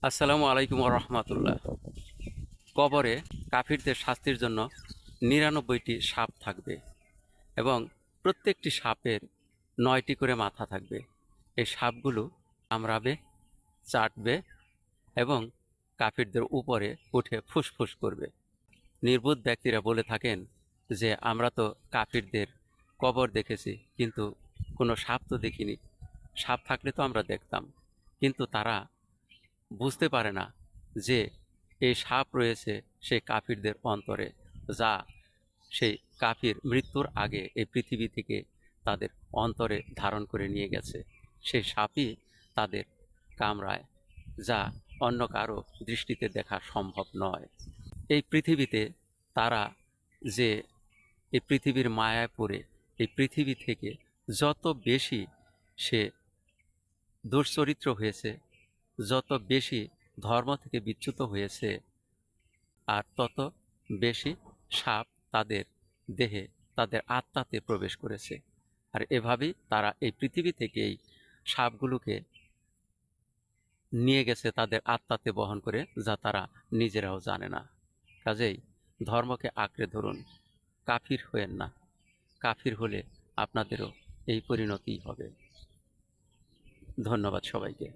আসসালামু আলাইকুম রহমতুল্লাহ। কবরে কাফিরদের শাস্তির জন্য ৯৯টি সাপ থাকবে এবং প্রত্যেকটি সাপের ৯টি করে মাথা থাকবে। এই সাপগুলো কামড়াবে, চাটবে এবং কাফিরদের উপরে উঠে ফুসফুস করবে। নির্বোধ ব্যক্তিরা বলে থাকেন যে আমরা তো কাফিরদের কবর দেখেছি, কিন্তু কোনো সাপ তো দেখিনি। সাপ থাকলে তো আমরা দেখতাম। কিন্তু তারা বুঝতে পারে না যে এই সাপ রয়েছে সেই কাফিরদের অন্তরে, যা সেই কাফির মৃত্যুর আগে এই পৃথিবী থেকে তাদের অন্তরে ধারণ করে নিয়ে গেছে। সেই সাপই তাদের কামড়ায়, যা অন্য কারো দৃষ্টিতে দেখা সম্ভব নয়। এই পৃথিবীতে তারা যে এই পৃথিবীর মায়ায় পড়ে এই পৃথিবী থেকে যত বেশি সে দুশ্চরিত্র হয়েছে, যত বেশি ধর্ম থেকে বিচ্যুত হয়েছে, আর তত বেশি সাপ তাদের দেহে, তাদের আত্মাতে প্রবেশ করেছে। আর এভাবেই তারা এই পৃথিবী থেকে এই সাপগুলোকে নিয়ে গেছে তাদের আত্মাতে বহন করে, যা তারা নিজেরাও জানে না। কাজেই ধর্মকে আঁকড়ে ধরুন, কাফির হয়েন না। কাফির হলে আপনাদেরও এই পরিণতিই হবে। ধন্যবাদ সবাইকে।